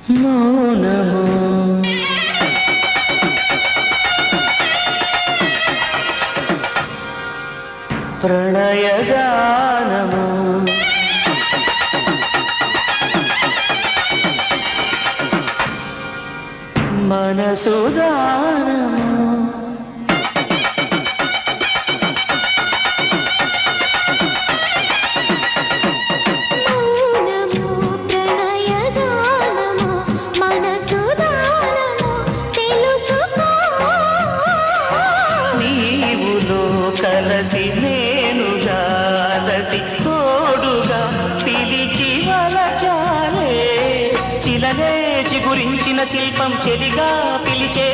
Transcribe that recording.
మౌనము ప్రణయగానము మనసుదానము కలసి నేనుగా అలసి తోడుగా పిలిచి వలచాలే చిలనే చిగురించిన శిల్పం చెలిగా పిలిచే